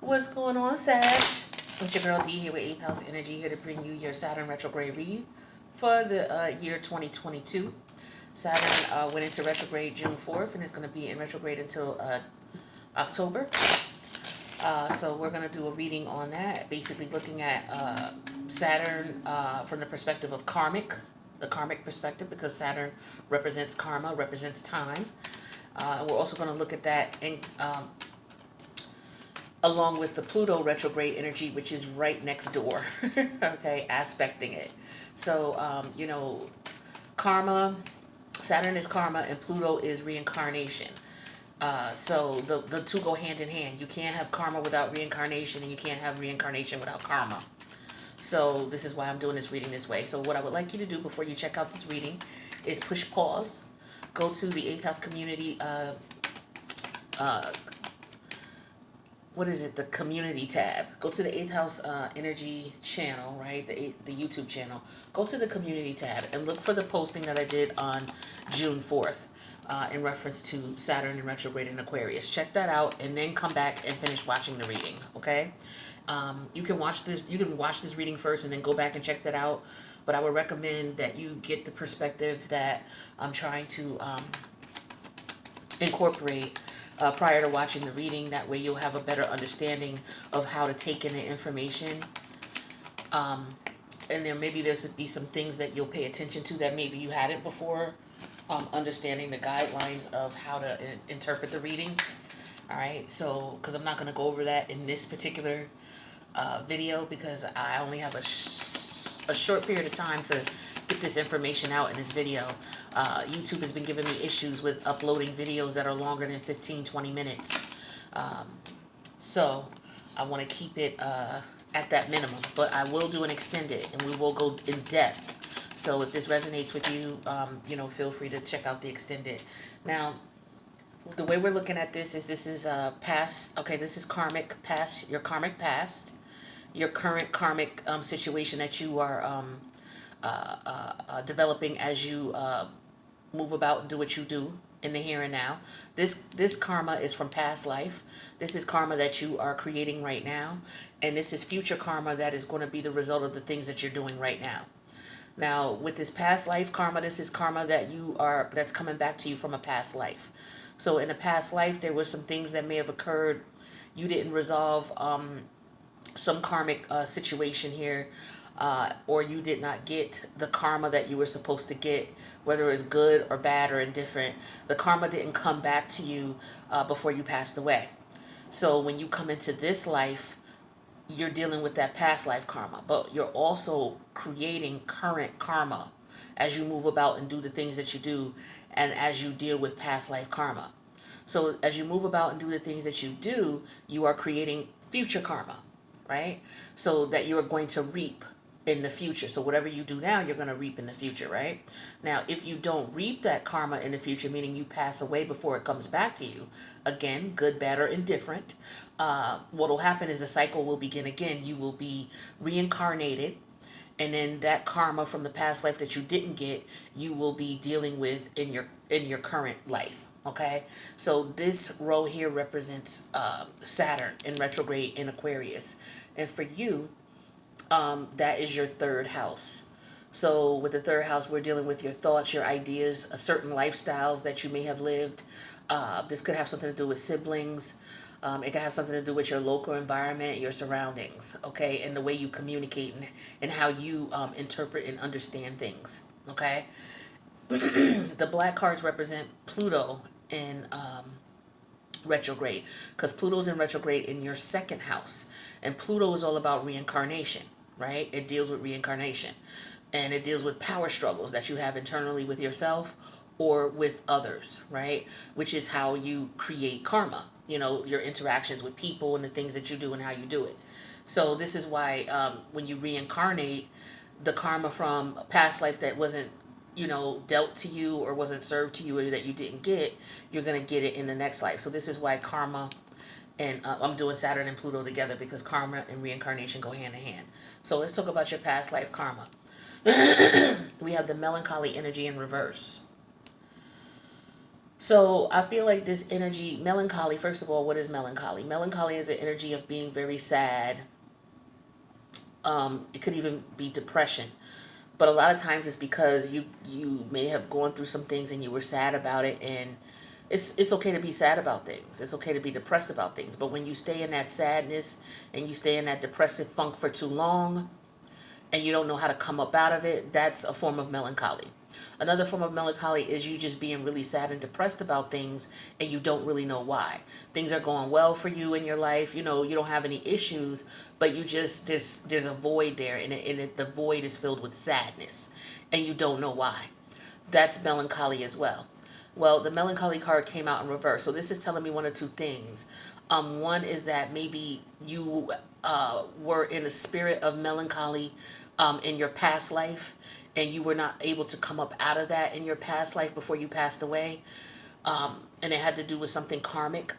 What's going on, Sag? It's your girl D here with 8th House Energy, here to bring you your Saturn retrograde read for the year 2022. Saturn went into retrograde June 4th and is going to be in retrograde until October. So we're going to do a reading on that, basically looking at Saturn from the perspective of the karmic perspective, because Saturn represents karma, represents time. And we're also going to look at that in along with the Pluto retrograde energy, which is right next door, okay, aspecting it. So, karma, Saturn is karma, and Pluto is reincarnation. So the two go hand in hand. You can't have karma without reincarnation, and you can't have reincarnation without karma. So this is why I'm doing this reading this way. So what I would like you to do before you check out this reading is push pause, go to the 8th house community what is it, the community tab. Go to the 8th house energy channel, right, the YouTube channel. Go to the community tab and look for the posting that I did on June 4th in reference to Saturn in retrograde in Aquarius. Check that out and then come back and finish watching the reading, okay? You can watch this reading first and then go back and check that out, but I would recommend that you get the perspective that I'm trying to incorporate prior to watching the reading. That way you'll have a better understanding of how to take in the information. And then maybe there's be some things that you'll pay attention to that maybe you hadn't before, understanding the guidelines of how to interpret the reading. All right, so because I'm not going to go over that in this particular video, because I only have a short period of time to get this information out in this video. YouTube has been giving me issues with uploading videos that are longer than 15-20 minutes. So I want to keep it at that minimum, but I will do an extended and we will go in depth. So if this resonates with you, feel free to check out the extended. Now, the way we're looking at this is past. Okay, this is karmic past, your karmic past, your current karmic situation that you are developing as you move about and do what you do in the here and now. This karma is from past life. This is karma that you are creating right now, and this is future karma that is going to be the result of the things that you're doing right now. Now, with this past life karma, this is karma that's coming back to you from a past life. So in a past life, there were some things that may have occurred. You didn't resolve some karmic situation here, or you did not get the karma that you were supposed to get, whether it was good or bad or indifferent. The karma didn't come back to you before you passed away. So when you come into this life, you're dealing with that past life karma, but you're also creating current karma as you move about and do the things that you do, and as you deal with past life karma. So as you move about and do the things that you do, you are creating future karma, right? So that you are going to reap in the future. So whatever you do now, you're going to reap in the future, right? Now, if you don't reap that karma in the future, meaning you pass away before it comes back to you, again, good, bad, or indifferent, what will happen is the cycle will begin again. You will be reincarnated, and then that karma from the past life that you didn't get, you will be dealing with in your current life. Okay, so this row here represents Saturn in retrograde in Aquarius, and for you, that is your third house. So with the third house, we're dealing with your thoughts, your ideas, certain lifestyles that you may have lived. This could have something to do with siblings. It could have something to do with your local environment, your surroundings, okay, and the way you communicate and how you interpret and understand things, okay? The black cards represent Pluto in retrograde, because Pluto's in retrograde in your second house, and Pluto is all about reincarnation, right? It deals with reincarnation, and it deals with power struggles that you have internally with yourself or with others, right? Which is how you create karma, your interactions with people and the things that you do and how you do it. So this is why when you reincarnate, the karma from a past life that wasn't dealt to you or wasn't served to you or that you didn't get, you're going to get it in the next life. So this is why karma, and I'm doing Saturn and Pluto together because karma and reincarnation go hand in hand. So let's talk about your past life karma. We have the melancholy energy in reverse. So I feel like this energy, melancholy, first of all, what is melancholy? Melancholy is an energy of being very sad. It could even be depression. But a lot of times it's because you may have gone through some things and you were sad about it, and it's okay to be sad about things. It's okay to be depressed about things. But when you stay in that sadness and you stay in that depressive funk for too long, and you don't know how to come up out of it, that's a form of melancholy. Another form of melancholy is you just being really sad and depressed about things and you don't really know why. Things are going well for you in your life, you don't have any issues, but you just there's a void there, and the void is filled with sadness and you don't know why. That's melancholy as well. Well, the melancholy card came out in reverse. So this is telling me one or two things. One is that maybe you were in a spirit of melancholy in your past life, and you were not able to come up out of that in your past life before you passed away. And it had to do with something karmic.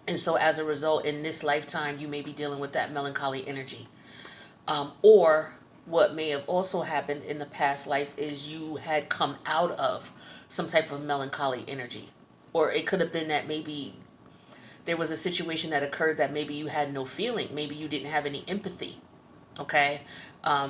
And so as a result, in this lifetime, you may be dealing with that melancholy energy. Or what may have also happened in the past life is you had come out of some type of melancholy energy. Or it could have been that maybe there was a situation that occurred that maybe you had no feeling. Maybe you didn't have any empathy, okay,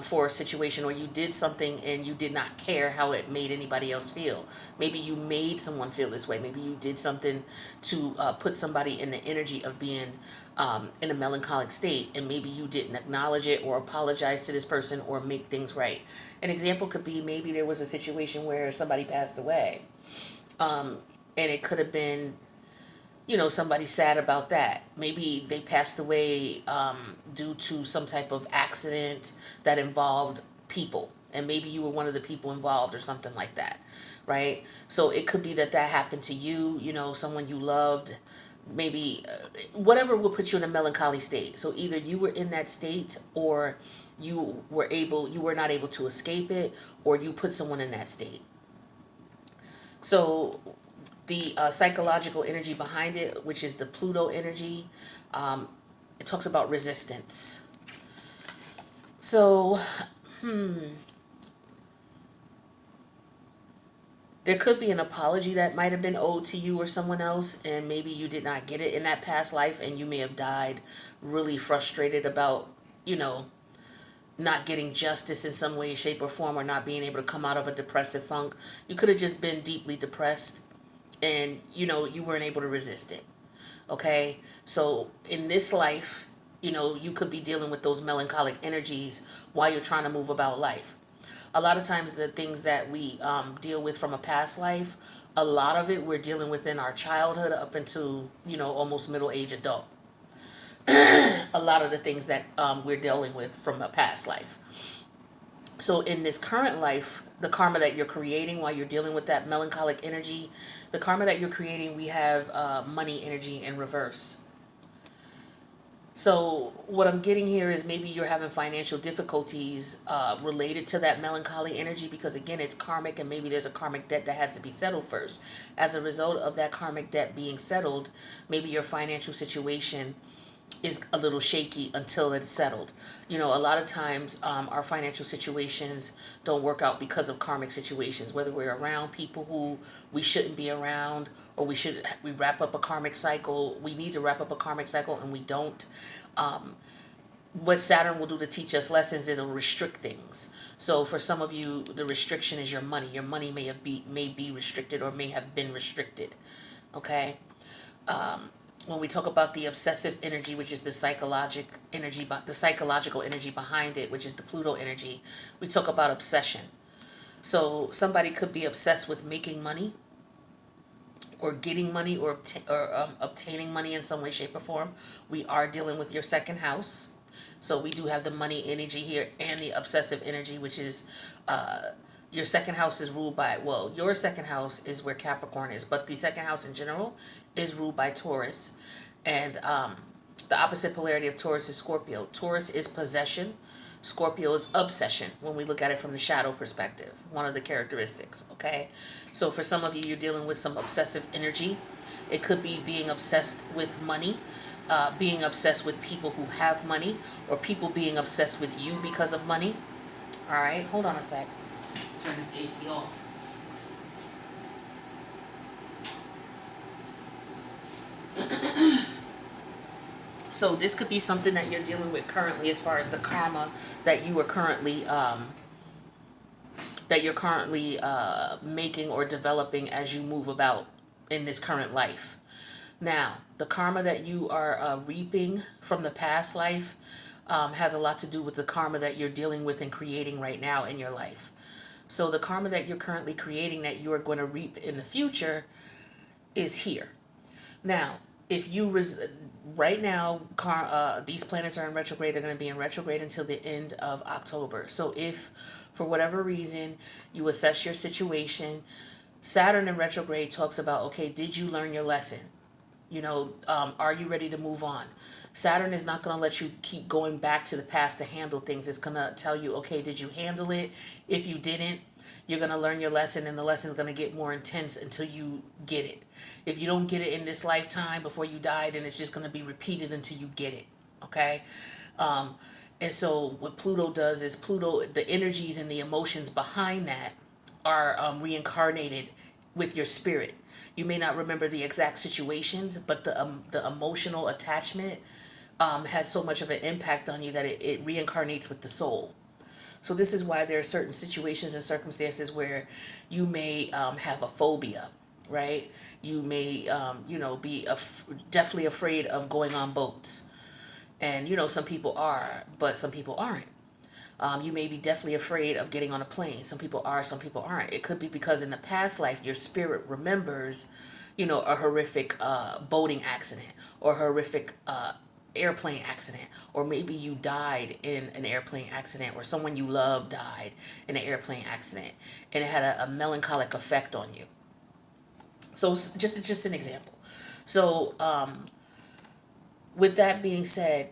for a situation, or you did something and you did not care how it made anybody else feel. Maybe you made someone feel this way. Maybe you did something to put somebody in the energy of being in a melancholic state, and maybe you didn't acknowledge it or apologize to this person or make things right. An example could be maybe there was a situation where somebody passed away, and it could have been somebody sad about that. Maybe they passed away due to some type of accident that involved people, and maybe you were one of the people involved or something like that, right? So it could be that happened to you, someone you loved, maybe whatever will put you in a melancholy state. So either you were in that state, or you were not able to escape it, or you put someone in that state. So the psychological energy behind it, which is the Pluto energy, it talks about resistance. So, there could be an apology that might have been owed to you or someone else, and maybe you did not get it in that past life, and you may have died really frustrated about, not getting justice in some way, shape, or form, or not being able to come out of a depressive funk. You could have just been deeply depressed, and you weren't able to resist it. Okay, so in this life, you could be dealing with those melancholic energies while you're trying to move about life. A lot of times the things that we deal with from a past life, a lot of it we're dealing with in our childhood up into almost middle age adult. A lot of the things that we're dealing with from a past life. So in this current life, the karma that you're creating while you're dealing with that melancholic energy, the karma that you're creating, we have money energy in reverse. So what I'm getting here is maybe you're having financial difficulties related to that melancholy energy, because again, it's karmic, and maybe there's a karmic debt that has to be settled first. As a result of that karmic debt being settled, maybe your financial situation is a little shaky until it's settled. A lot of times our financial situations don't work out because of karmic situations, whether we're around people who we shouldn't be around, or we wrap up a karmic cycle. We need to wrap up a karmic cycle and we don't. What Saturn will do to teach us lessons, it'll restrict things. So for some of you, the restriction is your money. Your money may be restricted, or may have been restricted. Okay. When we talk about the obsessive energy, which is the psychological energy behind it, which is the Pluto energy, we talk about obsession. So somebody could be obsessed with making money, or getting money, or obtaining money in some way, shape, or form. We are dealing with your second house. So we do have the money energy here and the obsessive energy, which is your second house is ruled by, your second house is where Capricorn is, but the second house in general is ruled by Taurus. And the opposite polarity of Taurus is Scorpio. Taurus is possession. Scorpio is obsession when we look at it from the shadow perspective, one of the characteristics, okay? So for some of you, you're dealing with some obsessive energy. It could be being obsessed with money, being obsessed with people who have money, or people being obsessed with you because of money. All right, hold on a sec. Turn this AC off. So this could be something that you're dealing with currently, as far as the karma that you are currently making or developing as you move about in this current life. Now, the karma that you are reaping from the past life has a lot to do with the karma that you're dealing with and creating right now in your life. So the karma that you're currently creating that you are going to reap in the future is here. Now, if you right now, these planets are in retrograde. They're going to be in retrograde until the end of October. So if for whatever reason you assess your situation, Saturn in retrograde talks about, okay, did you learn your lesson? Are you ready to move on? Saturn is not going to let you keep going back to the past to handle things. It's going to tell you, okay, did you handle it? If you didn't, you're going to learn your lesson, and the lesson is going to get more intense until you get it. If you don't get it in this lifetime before you die, then it's just going to be repeated until you get it. Okay? And so what Pluto does is the energies and the emotions behind that are reincarnated with your spirit. You may not remember the exact situations, but the emotional attachment has so much of an impact on you that it reincarnates with the soul. So this is why there are certain situations and circumstances where you may have a phobia, right? You may, be definitely afraid of going on boats. And, some people are, but some people aren't. You may be definitely afraid of getting on a plane. Some people are, some people aren't. It could be because in the past life, your spirit remembers, a horrific boating accident or horrific airplane accident, or maybe you died in an airplane accident, or someone you love died in an airplane accident, and it had a melancholic effect on you. So just an example. So with that being said,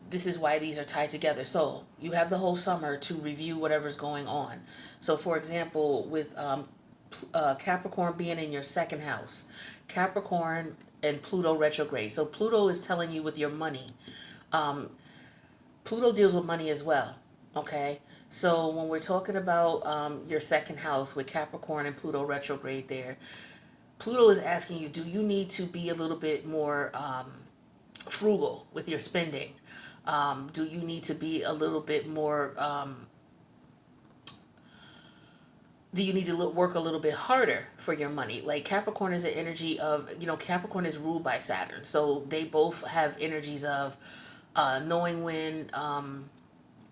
this is why these are tied together. So you have the whole summer to review whatever's going on. So for example, with Capricorn being in your second house, Capricorn and Pluto retrograde. So Pluto is telling you with your money. Pluto deals with money as well. Okay. So when we're talking about your second house with Capricorn and Pluto retrograde there, Pluto is asking you, do you need to be a little bit more frugal with your spending? Do you need to be a little bit more do you need to work a little bit harder for your money? Like Capricorn is an energy of, Capricorn is ruled by Saturn. So they both have energies of knowing when,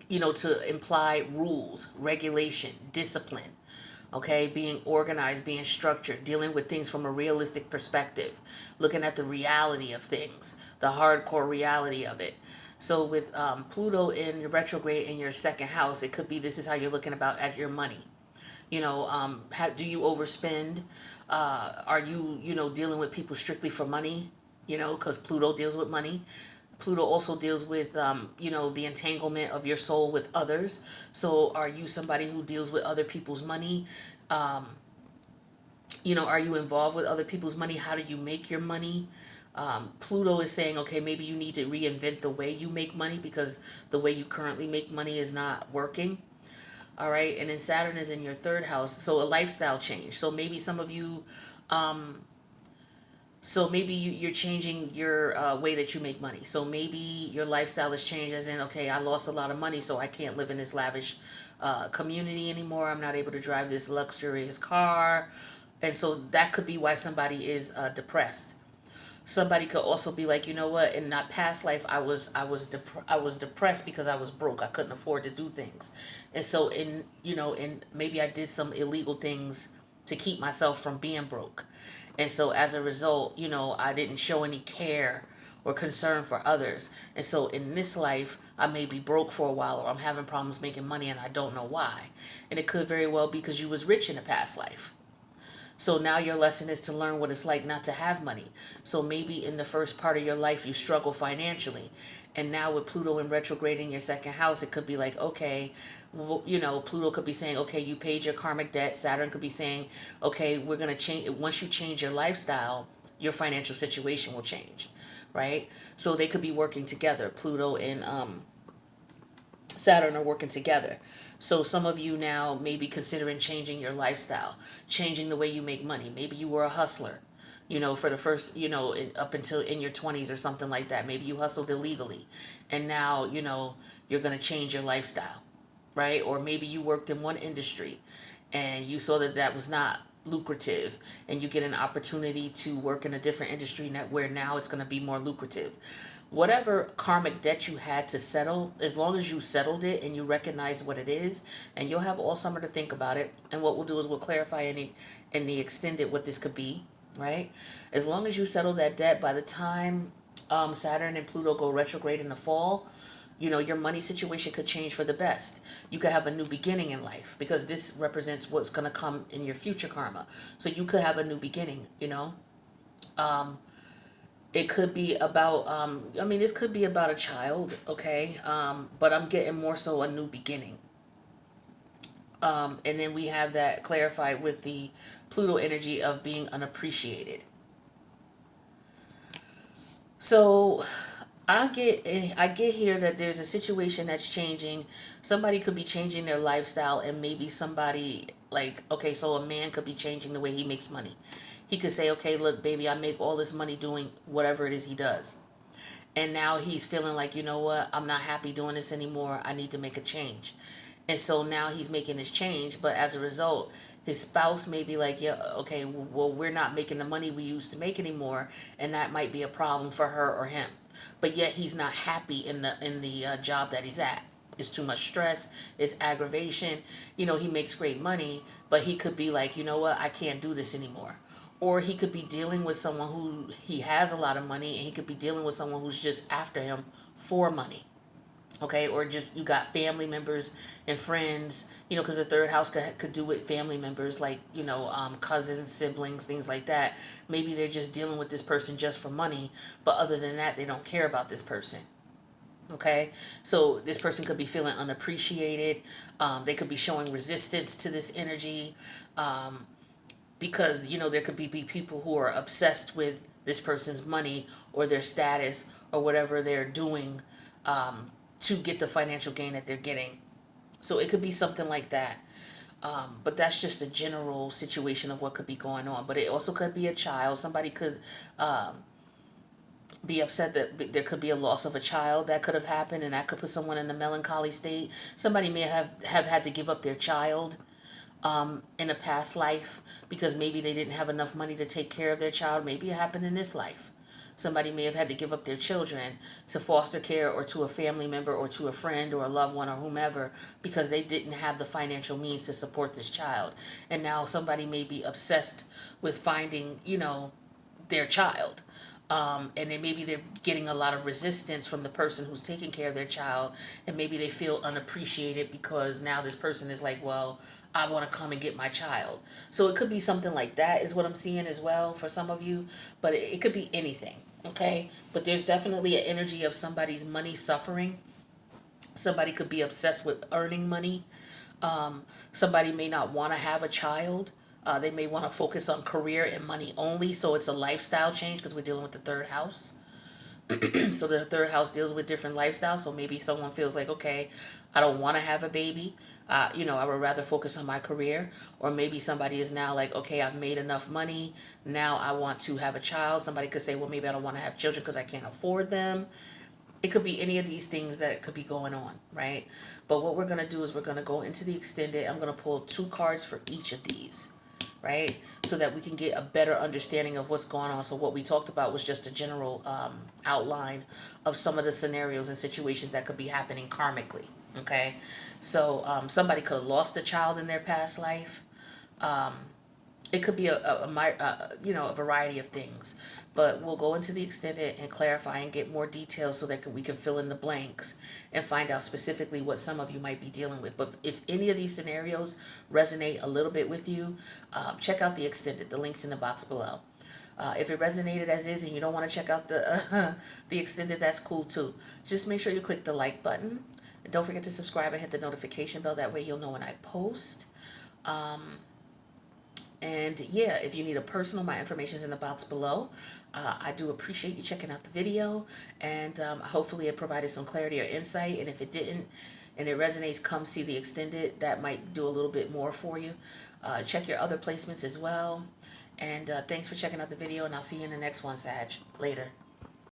to imply rules, regulation, discipline. Okay, being organized, being structured, dealing with things from a realistic perspective, looking at the reality of things, the hardcore reality of it. So with Pluto in your retrograde in your second house, it could be this is how you're looking about at your money. Do you overspend? Are you, dealing with people strictly for money? Because Pluto deals with money. Pluto also deals with, the entanglement of your soul with others. So are you somebody who deals with other people's money? Are you involved with other people's money? How do you make your money? Pluto is saying, okay, maybe you need to reinvent the way you make money because the way you currently make money is not working. All right. And then Saturn is in your third house. So a lifestyle change. So maybe some of you, you're changing your way that you make money. So maybe your lifestyle has changed as in, okay, I lost a lot of money, so I can't live in this lavish community anymore. I'm not able to drive this luxurious car. And so that could be why somebody is depressed. Somebody could also be like, you know what, in that past life, I was depressed because I was broke. I couldn't afford to do things. And so and maybe I did some illegal things to keep myself from being broke. And so as a result, I didn't show any care or concern for others. And so in this life, I may be broke for a while, or I'm having problems making money and I don't know why. And it could very well be because you was rich in a past life. So now your lesson is to learn what it's like not to have money. So maybe in the first part of your life you struggle financially. And now with Pluto in retrograde in your second house, it could be like, okay, well, Pluto could be saying, okay, you paid your karmic debt. Saturn could be saying, okay, we're going to change. Once you change your lifestyle, your financial situation will change, right? So they could be working together. Pluto and Saturn are working together. So some of you now may be considering changing your lifestyle, changing the way you make money. Maybe you were a hustler. for the first, up until in your 20s or something like that. Maybe you hustled illegally and now, you're going to change your lifestyle, right? Or maybe you worked in one industry and you saw that that was not lucrative, and you get an opportunity to work in a different industry where now it's going to be more lucrative. Whatever karmic debt you had to settle, as long as you settled it and you recognize what it is, and you'll have all summer to think about it. And what we'll do is we'll clarify in the extended what this could be, right? As long as you settle that debt, by the time Saturn and Pluto go retrograde in the fall, your money situation could change for the best. You could have a new beginning in life, because this represents what's going to come in your future karma. So you could have a new beginning. It could be about, this could be about a child, okay? But I'm getting more so a new beginning. And then we have that clarified with the Pluto energy of being unappreciated. So I get here that there's a situation that's changing. Somebody could be changing their lifestyle, and maybe somebody, like, okay, so a man could be changing the way he makes money. He could say, okay, look, baby, I make all this money doing whatever it is he does. And now he's feeling like, you know what, I'm not happy doing this anymore. I need to make a change. And so now he's making this change, but as a result, his spouse may be like, yeah, okay, well, we're not making the money we used to make anymore, and that might be a problem for her or him. But yet he's not happy in the job that he's at. It's too much stress. It's aggravation. He makes great money, but he could be like, you know what, I can't do this anymore. Or he could be dealing with someone who he has a lot of money, and he could be dealing with someone who's just after him for money. Okay, or just you got family members and friends, because the third house could do with family members, like, cousins, siblings, things like that. Maybe they're just dealing with this person just for money, but other than that, they don't care about this person. Okay, so this person could be feeling unappreciated. They could be showing resistance to this energy, because, there could be people who are obsessed with this person's money or their status or whatever they're doing, to get the financial gain that they're getting. So it could be something like that. But that's just a general situation of what could be going on. But it also could be a child. Somebody could be upset that there could be a loss of a child that could have happened, and that could put someone in a melancholy state. Somebody may have had to give up their child in a past life, because maybe they didn't have enough money to take care of their child. Maybe it happened in this life. Somebody may have had to give up their children to foster care, or to a family member, or to a friend or a loved one or whomever, because they didn't have the financial means to support this child. And now somebody may be obsessed with finding, their child. And then maybe they're getting a lot of resistance from the person who's taking care of their child, and maybe they feel unappreciated because now this person is like, well, I want to come and get my child. So it could be something like that is what I'm seeing as well for some of you, but it could be anything. Okay, but there's definitely an energy of somebody's money suffering. Somebody could be obsessed with earning money. Somebody may not want to have a child. They may want to focus on career and money only. So it's a lifestyle change, because we're dealing with the third house. So the third house deals with different lifestyles. So maybe someone feels like, okay, I don't want to have a baby. I would rather focus on my career. Or maybe somebody is now like, okay, I've made enough money. Now I want to have a child. Somebody could say, well, maybe I don't want to have children because I can't afford them. It could be any of these things that could be going on, right? But what we're going to do is we're going to go into the extended. I'm going to pull 2 cards for each of these, right? So that we can get a better understanding of what's going on. So what we talked about was just a general outline of some of the scenarios and situations that could be happening karmically, okay? So somebody could have lost a child in their past life. It could be a variety of things, but we'll go into the extended and clarify and get more details so that we can fill in the blanks and find out specifically what some of you might be dealing with. But if any of these scenarios resonate a little bit with you, check out the extended. The link's in the box below. If it resonated as is and you don't want to check out the the extended, that's cool too. Just make sure you click the like button. And don't forget to subscribe and hit the notification bell. That way you'll know when I post. And yeah, if you need a personal, my information is in the box below. I do appreciate you checking out the video, and hopefully it provided some clarity or insight. And if it didn't and it resonates, come see the extended. That might do a little bit more for you. Check your other placements as well. And thanks for checking out the video, and I'll see you in the next one, Sag. Later.